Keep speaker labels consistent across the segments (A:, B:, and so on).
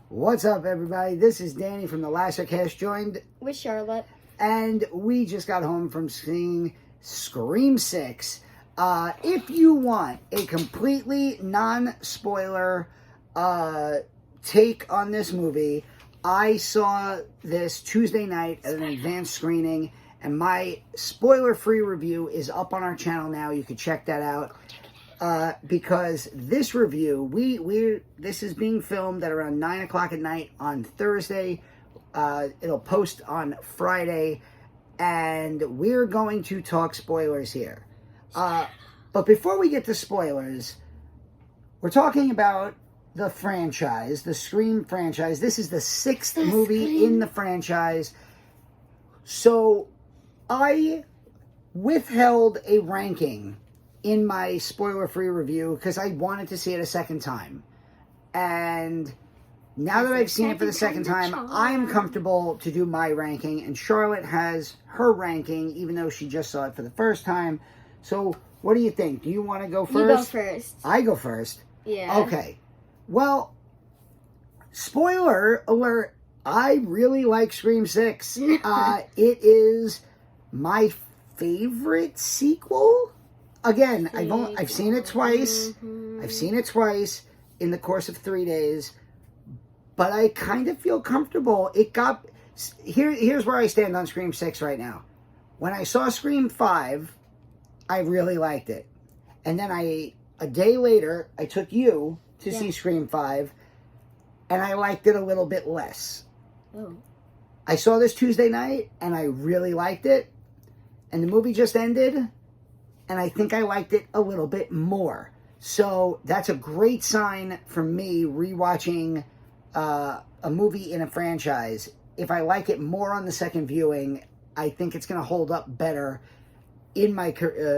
A: What's up, everybody? This is Danny from the Lassercast, joined
B: with Charlotte.
A: And we just got home from seeing Scream 6. If you want a completely non-spoiler take on this movie, I saw this Tuesday night at an advanced screening, and my spoiler-free review is up on our channel now. You can check that out. Because this review, this is being filmed at around 9 o'clock at night on Thursday. It'll post on Friday, and we're going to talk spoilers here. But before we get to spoilers, we're talking about the franchise, the Scream franchise. This is the sixth movie in the franchise. So I withheld a ranking in my spoiler-free review because I wanted to see it a second time. And now that I've seen it for the second time, I'm comfortable to do my ranking, and Charlotte has her ranking, even though she just saw it for the first time. So, what do you think? Do you want to go first?
B: You go first.
A: I go first?
B: Yeah.
A: Okay. Well, spoiler alert, I really like Scream 6. It is my favorite sequel. Again, I've seen it twice. I've seen it twice in the course of 3 days. But I kind of feel comfortable. Here's where I stand on Scream 6 right now. When I saw Scream 5, I really liked it. And then a day later, I took you to see Scream 5, and I liked it a little bit less.
B: Oh.
A: I saw this Tuesday night, and I really liked it. And the movie just ended, and I think I liked it a little bit more. So that's a great sign for me rewatching a movie in a franchise. If I like it more on the second viewing, I think it's going to hold up better in my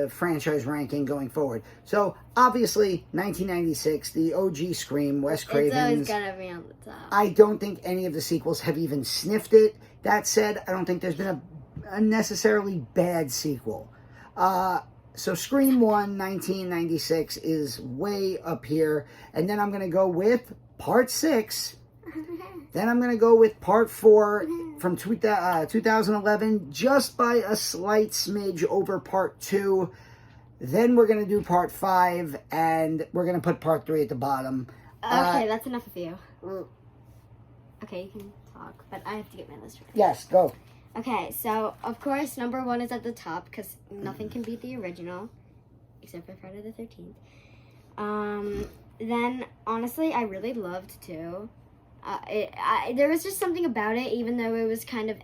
A: franchise ranking going forward. So obviously, 1996, the OG Scream, Wes Craven's.
B: It's always got to be on the top.
A: I don't think any of the sequels have even sniffed it. That said, I don't think there's been a necessarily bad sequel. So Scream 1, 1996 is way up here. And then I'm going to go with Part 6. Then I'm going to go with Part 4 from 2011, just by a slight smidge over Part 2. Then we're going to do Part 5, and we're going to put Part 3 at the bottom.
B: Okay, that's enough of you. Okay, you can talk, but I have to get my list right.
A: Yes, go.
B: Okay, so, of course, number 1 is at the top, because nothing can beat the original, except for Friday the 13th. Then, honestly, I really loved 2. There was just something about it, even though it was kind of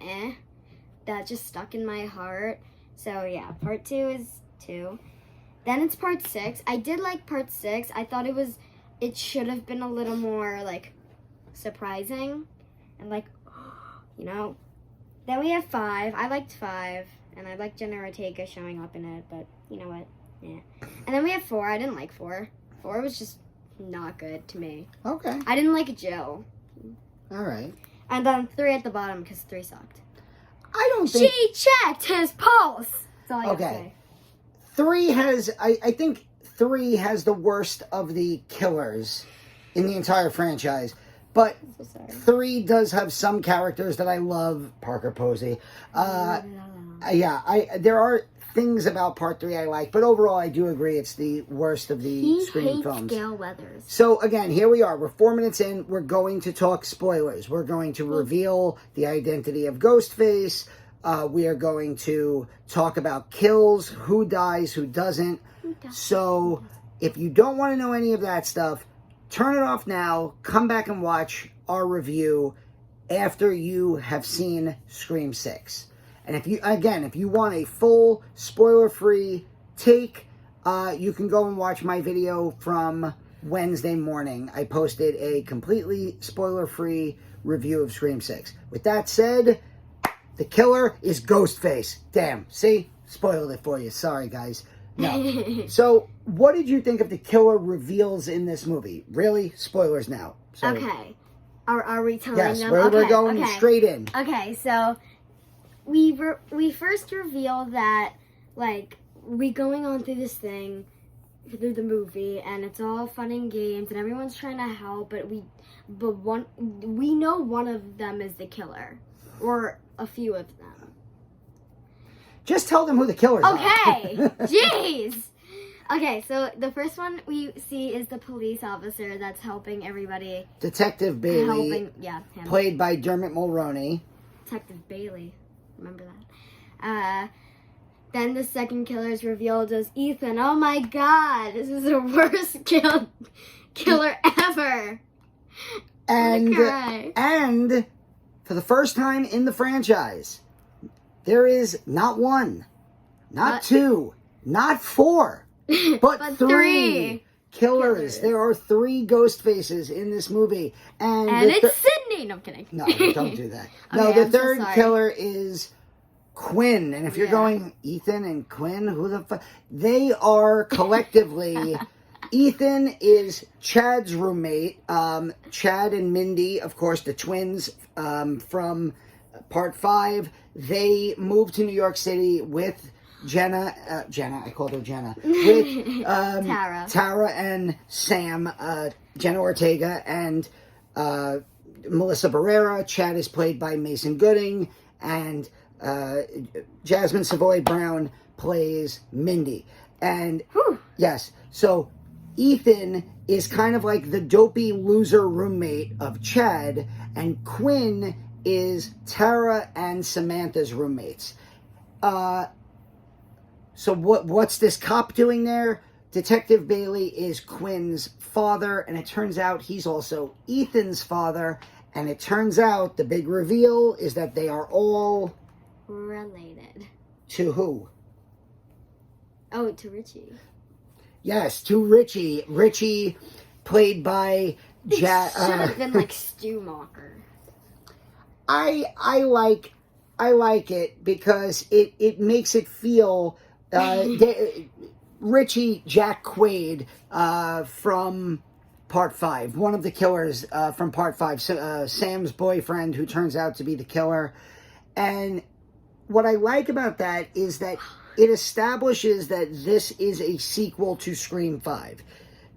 B: that just stuck in my heart. So, yeah, Part 2 is 2. Then it's Part 6. I did like Part 6. I thought it should have been a little more, surprising, and, Then we have 5. I liked 5, and I liked Jenna Ortega showing up in it, but you know what? Yeah. And then we have 4. I didn't like 4. 4 was just not good to me.
A: Okay.
B: I didn't like Jill.
A: All right.
B: And then 3 at the bottom because 3 sucked.
A: I don't think...
B: She checked his pulse! That's all I gotta say.
A: 3 has... I think 3 has the worst of the killers in the entire franchise. But 3 does have some characters that I love. Parker Posey. There are things about Part 3 I like, but overall I do agree it's the worst of the Scream films.
B: Gail Weathers.
A: So again, here we are. We're 4 minutes in. We're going to talk spoilers. We're going to reveal the identity of Ghostface. We are going to talk about kills, who dies, who doesn't. So if you don't want to know any of that stuff, turn it off now. Come back and watch our review after you have seen Scream 6. And if you want a full spoiler-free take, you can go and watch my video from Wednesday morning. I posted a completely spoiler-free review of Scream 6. With that said, the killer is Ghostface. Damn, see? Spoiled it for you. Sorry, guys. No. So, what did you think of the killer reveals in this movie? Really? Spoilers now. So,
B: okay. Are we telling
A: yes,
B: them?
A: we're going straight in.
B: Okay, so we first reveal that, we going on through this thing, through the movie, and it's all fun and games, and everyone's trying to help, but we know one of them is the killer, or a few of them.
A: Just tell them who the killers are.
B: Okay, jeez. Okay, so the first one we see is the police officer that's helping everybody.
A: Detective Bailey,
B: him.
A: played by Dermot Mulroney.
B: Detective Bailey, remember that. Then the second killer is revealed as Ethan. Oh my god, this is the worst killer ever.
A: And for the first time in the franchise, there is not one, not two, not four, but three killers. There are 3 Ghostfaces in this movie. And
B: it's Sydney. No, I'm kidding.
A: No, don't do that. No, the third killer is Quinn. And if you're going, Ethan and Quinn, who the fuck? They are collectively... Ethan is Chad's roommate. Chad and Mindy, of course, the twins from Part 5. They moved to New York City with Jenna, I called her Jenna, with Tara and Sam, Jenna Ortega and Melissa Barrera. Chad is played by Mason Gooding, and Jasmine Savoy Brown plays Mindy. And yes, so Ethan is kind of like the dopey loser roommate of Chad, and Quinn is Tara and Samantha's roommates. So what's this cop doing there? Detective Bailey is Quinn's father, and it turns out he's also Ethan's father, and it turns out the big reveal is that they are all...
B: related.
A: To who?
B: Oh, to Richie.
A: Yes, to Richie. Richie, played by...
B: It should have been like Stu Macher.
A: I like it because it makes it feel... Richie Jack Quaid from Part 5, one of the killers from Part 5, Sam's boyfriend who turns out to be the killer. And what I like about that is that it establishes that this is a sequel to Scream 5.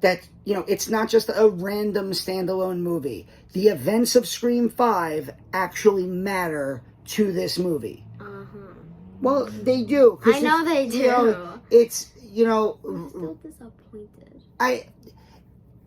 A: That, you know, it's not just a random standalone movie. The events of Scream 5 actually matter to this movie. Well, they do.
B: I know they do.
A: You know, it's, you know...
B: I'm still disappointed.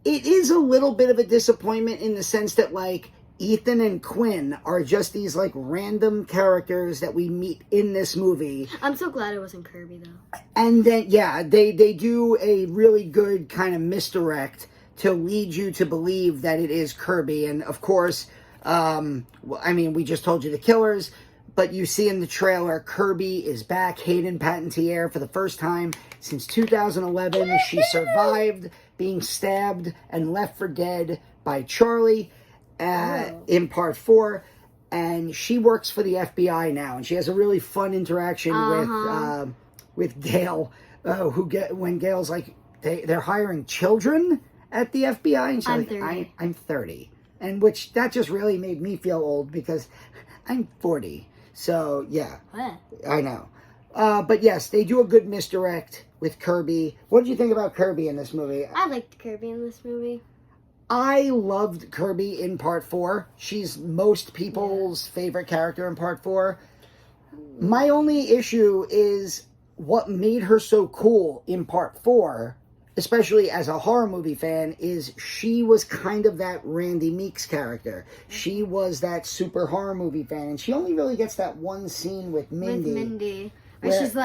A: It is a little bit of a disappointment in the sense that, like, Ethan and Quinn are just these, like, random characters that we meet in this movie.
B: I'm so glad it wasn't Kirby, though.
A: And then, yeah, they do a really good kind of misdirect to lead you to believe that it is Kirby. And, of course, I mean, we just told you the killers... But you see in the trailer, Kirby is back. Hayden Panettiere, for the first time since 2011. She survived being stabbed and left for dead by Charlie in Part 4. And she works for the FBI now. And she has a really fun interaction with Gail. When Gail's like, they're hiring children at the FBI. And she's
B: I'm
A: like,
B: 30.
A: I'm 30. And which, that just really made me feel old because I'm 40. So, yeah.
B: What?
A: I know. But yes, they do a good misdirect with Kirby. What did you think about Kirby in this movie?
B: I liked Kirby in this movie.
A: I loved Kirby in Part 4. She's most people's favorite character in Part 4. My only issue is what made her so cool in Part 4, especially as a horror movie fan, is she was kind of that Randy Meeks character. She was that super horror movie fan, and she only really gets that one scene with Mindy.
B: Where she's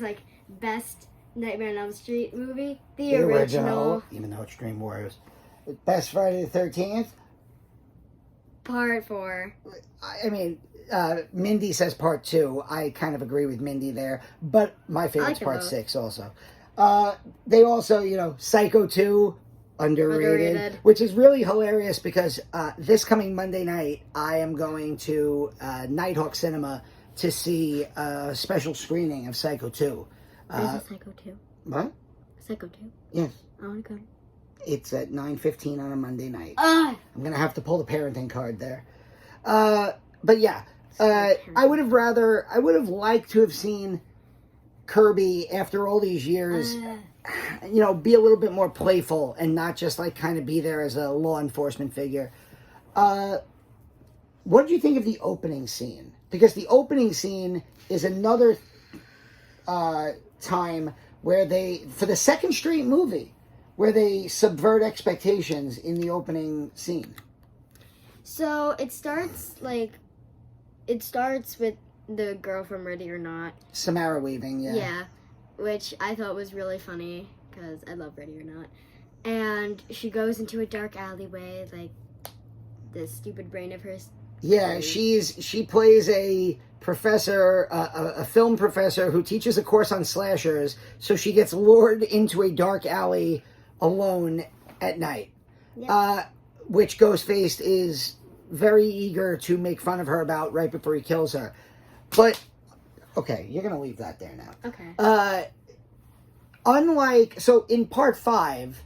B: like, best Nightmare on Elm Street movie, the original.
A: Even though it's Dream Warriors. Best Friday the 13th?
B: Part 4.
A: I mean, Mindy says Part 2. I kind of agree with Mindy there, but my favorite's Part 6 also. They also, you know, Psycho 2, underrated, which is really hilarious because this coming Monday night, I am going to Nighthawk Cinema to see a special screening of Psycho 2.
B: There's a Psycho 2.
A: What?
B: Psycho 2?
A: Yes.
B: I want to go.
A: It's at 9:15 on a Monday night. I'm going to have to pull the parenting card there. But yeah, I would have liked to have seen Kirby, after all these years, be a little bit more playful and not just like kind of be there as a law enforcement figure. What did you think of the opening scene? Because the opening scene is another time where they, for the second straight movie, where they subvert expectations in the opening scene.
B: So it starts with the girl from Ready or Not.
A: Samara Weaving, yeah.
B: Yeah, which I thought was really funny because I love Ready or Not. And she goes into a dark alleyway, like this stupid brain of hers.
A: Yeah, she plays a professor, a film professor who teaches a course on slashers. So she gets lured into a dark alley alone at night, which Ghostface is very eager to make fun of her about right before he kills her. But okay, you're gonna leave that there now.
B: Okay.
A: So in part 5,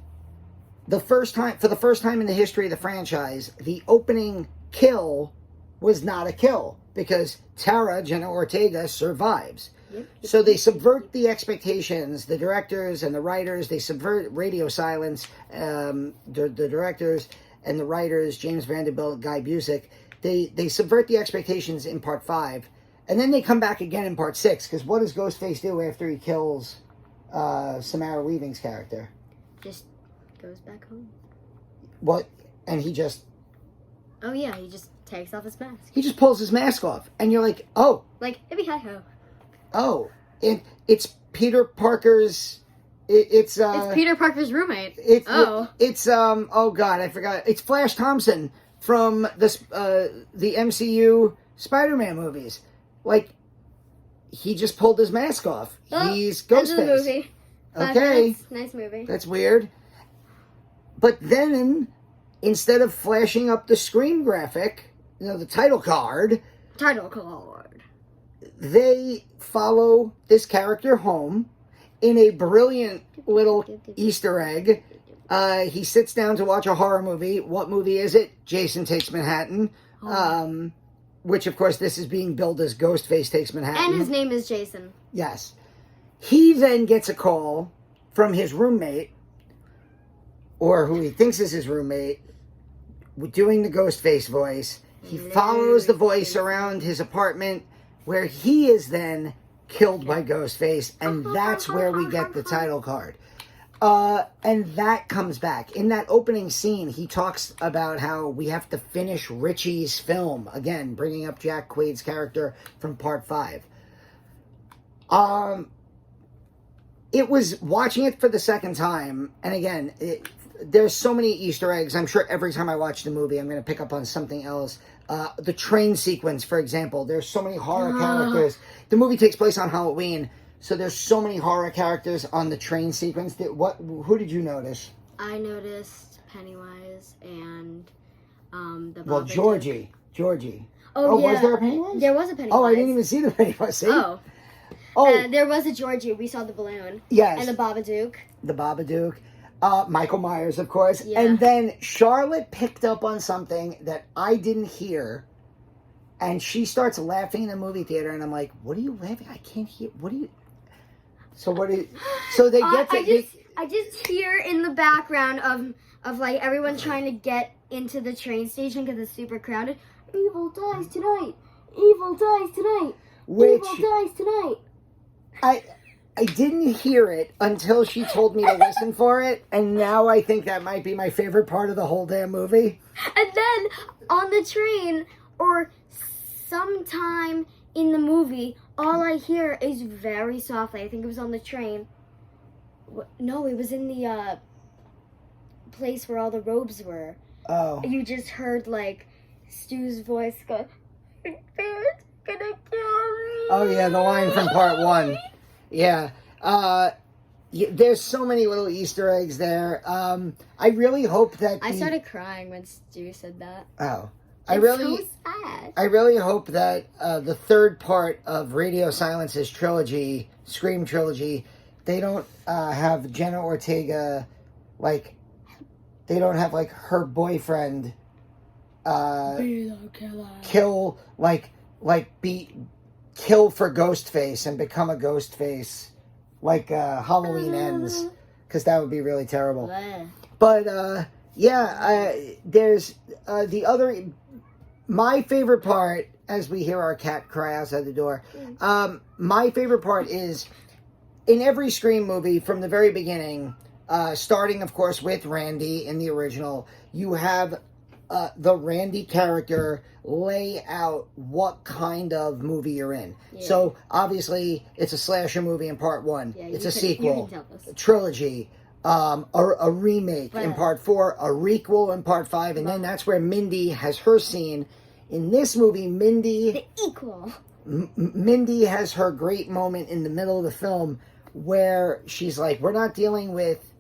A: for the first time in the history of the franchise, the opening kill was not a kill because Tara, Jenna Ortega, survives.
B: Yep.
A: So they subvert the expectations, the directors and the writers, they subvert radio silence, the directors and the writers, James Vanderbilt, Guy Busick, they subvert the expectations in part 5, and then they come back again in part 6, because what does Ghostface do after he kills Samara Weaving's character?
B: Just goes back home.
A: What? And he just...
B: Oh yeah, he just takes off his mask.
A: He just pulls his mask off, and you're like, oh.
B: Like, hippie hi ho.
A: Oh, it's Peter Parker's... It's
B: Peter Parker's roommate.
A: It's oh god, I forgot. It's Flash Thompson from the MCU Spider-Man movies. Like, he just pulled his mask off. He's Ghostface.
B: End of the movie.
A: Okay,
B: nice movie.
A: That's weird. But then, instead of flashing up the Scream graphic, the title card, they follow this character home in a brilliant little Easter egg. He sits down to watch a horror movie. What movie is it? Jason Takes Manhattan. Which, of course, this is being billed as Ghostface Takes Manhattan.
B: And his name is Jason.
A: Yes. He then gets a call from his roommate, or who he thinks is his roommate, doing the Ghostface voice. He follows the voice around his apartment, where he is then killed by Ghostface, and that's where we get the title card. And that comes back. In that opening scene, he talks about how we have to finish Richie's film. Again, bringing up Jack Quaid's character from part 5. It was watching it for the second time, and again, there's so many Easter eggs. I'm sure every time I watch the movie, I'm going to pick up on something else. The train sequence, for example. There's so many horror characters. The movie takes place on Halloween, so there's so many horror characters on the train sequence. Who did you notice?
B: I noticed Pennywise and the Bob.
A: Well, Georgie.
B: Oh, yeah.
A: Was there a Pennywise?
B: There was a Pennywise.
A: Oh, I didn't even see the Pennywise. See?
B: There was a Georgie. We saw the balloon.
A: Yes.
B: And the Babadook.
A: The Babadook. Michael Myers, of course.
B: Yeah.
A: And then Charlotte picked up on something that I didn't hear. And she starts laughing in the movie theater. And I'm like, what are you laughing? I can't hear. What are you... So they get to...
B: I just hear in the background of like everyone trying to get into the train station because it's super crowded. Evil dies tonight. Evil dies tonight. Evil dies tonight.
A: I didn't hear it until she told me to listen for it, and now I think that might be my favorite part of the whole damn movie.
B: And then on the train or sometime in the movie, all I hear is very softly. I think it was on the train. No, it was in the place where all the robes were.
A: Oh.
B: You just heard like Stu's voice go, "Bear's gonna kill me."
A: Oh yeah, the line from part 1. Yeah. There's so many little Easter eggs there. I really hope that
B: I started crying when Stu said that.
A: Oh.
B: So sad.
A: I really hope that the third part of Radio Silence's trilogy, Scream trilogy, they don't have Jenna Ortega, like, they don't have, like, her boyfriend kill, like, be kill for Ghostface and become a Ghostface like Halloween Ends, because that would be really terrible. But there's the other. My favorite part, as we hear our cat cry outside the door, my favorite part is in every Scream movie from the very beginning, starting, of course, with Randy in the original, you have the Randy character lay out what kind of movie you're in. Yeah. So, obviously, it's a slasher movie in part 1. Yeah, it's a sequel, a trilogy, a remake in part 4, a requel in part 5, and then that's where Mindy has her scene. In this movie, Mindy...
B: The equal.
A: Mindy has her great moment in the middle of the film where she's like, we're not dealing with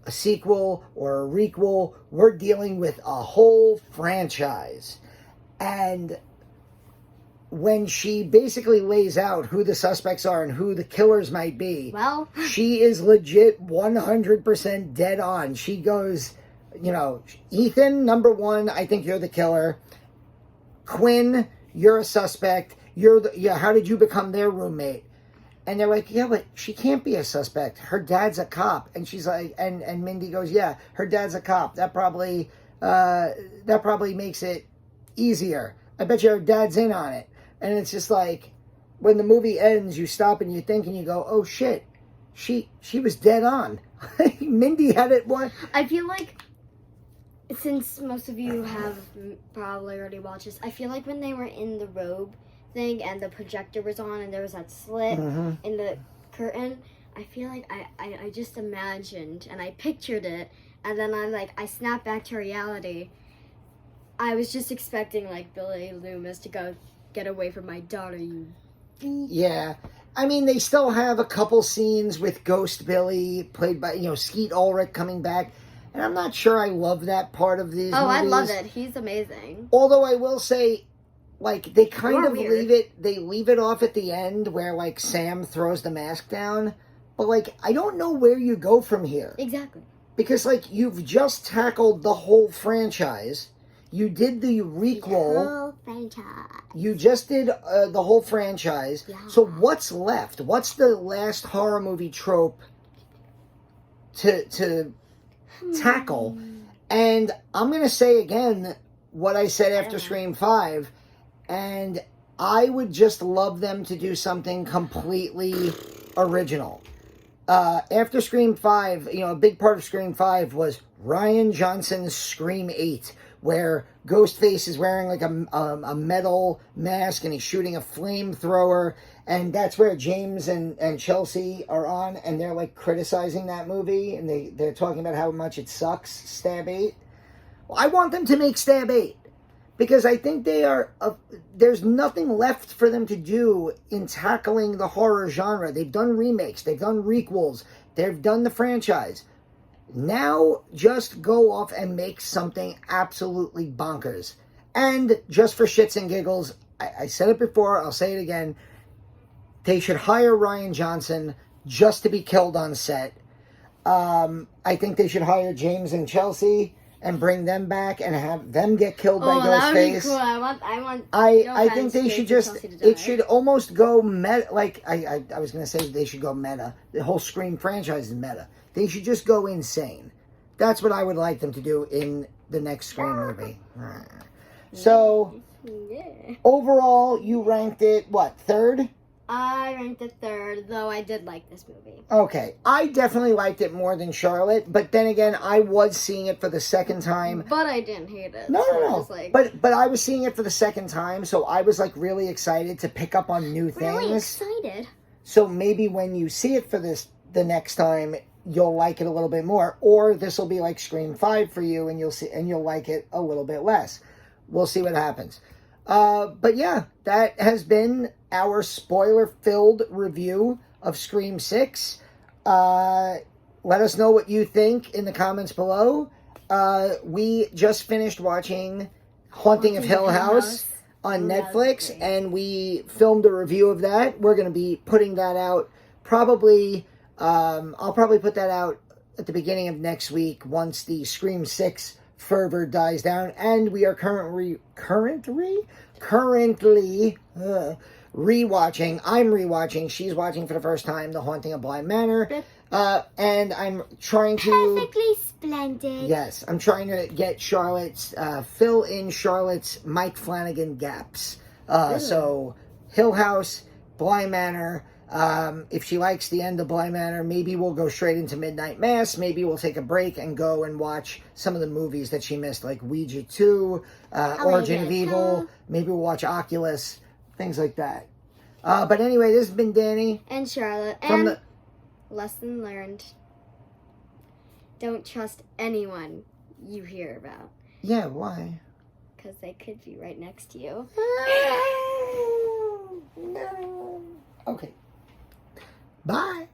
A: a sequel or a requel. We're dealing with a whole franchise. And when she basically lays out who the suspects are and who the killers might be,
B: well,
A: she is legit 100% dead on. She goes, Ethan, number 1, I think you're the killer. Quinn, you're a suspect. How did you become their roommate? And they're like, yeah, but she can't be a suspect. Her dad's a cop. And she's like, and Mindy goes, yeah, her dad's a cop. That probably makes it easier. I bet you her dad's in on it. And it's just like, when the movie ends, you stop and you think and you go, oh shit, she was dead on. Mindy had it one.
B: I feel like, since most of you have probably already watched this, I feel like when they were in the robe thing and the projector was on and there was that slit in the curtain, I feel like I just imagined and I pictured it, and then I snapped back to reality. I was just expecting Billy Loomis to go, get away from my daughter, you.
A: Yeah. I mean, they still have a couple scenes with Ghost Billy, played by, Skeet Ulrich coming back. And I'm not sure I love that part of these movies.
B: I love it. He's amazing.
A: Although I will say, they kind of leave it off at the end where, Sam throws the mask down. But, I don't know where you go from here.
B: Exactly.
A: Because, you've just tackled the whole franchise. You did the requel.
B: The whole franchise.
A: You just did the whole franchise. Yeah. So what's left? What's the last horror movie trope to tackle? And I'm going to say again what I said after Scream 5, and I would just love them to do something completely original. After Scream 5, a big part of Scream 5 was Rian Johnson's Scream 8, where Ghostface is wearing a metal mask and he's shooting a flamethrower, and that's where James and Chelsea are on, and they're criticizing that movie, and they're talking about how much it sucks, Stab 8. Well, I want them to make Stab 8, because I think there's nothing left for them to do in tackling the horror genre. They've done remakes, they've done requels, they've done the franchise. Now, just go off and make something absolutely bonkers. And just for shits and giggles, I said it before, I'll say it again, they should hire Rian Johnson just to be killed on set. I think they should hire James and Chelsea and bring them back and have them get killed by Ghostface.
B: That would be cool.
A: I think they should it should almost go meta. I was going to say they should go meta. The whole Scream franchise is meta. They should just go insane. That's what I would like them to do in the next Scream movie. So, overall, you ranked it, what, third?
B: I ranked it third, though I did like this movie.
A: Okay. I definitely liked it more than Charlotte, but then again, I was seeing it for the second time.
B: But I didn't hate it.
A: No. But I was seeing it for the second time, so I was really excited to pick up on new things.
B: Really excited.
A: So maybe when you see it for the next time, you'll like it a little bit more, or this will be like Scream 5 for you, and you'll like it a little bit less. We'll see what happens. But yeah, that has been our spoiler-filled review of Scream 6. Let us know what you think in the comments below. We just finished watching Haunting of Hill House on Netflix, and we filmed a review of that. We're going to be putting that out probably... I'll probably put that out at the beginning of next week once the Scream 6 fervor dies down, and we are currently rewatching. I'm rewatching. She's watching for the first time The Haunting of Bly Manor. And I'm trying to...
B: Perfectly splendid.
A: Yes, I'm trying to get Charlotte's... fill in Charlotte's Mike Flanagan gaps. So, Hill House, Bly Manor... if she likes the end of Bly Manor, maybe we'll go straight into Midnight Mass. Maybe we'll take a break and go and watch some of the movies that she missed, like Ouija 2, Origin of Evil. Maybe we'll watch Oculus, things like that. But anyway, this has been Danny.
B: And Charlotte.
A: From
B: and lesson learned. Don't trust anyone you hear about.
A: Yeah, why?
B: Because they could be right next to you.
A: No. Okay. Bye.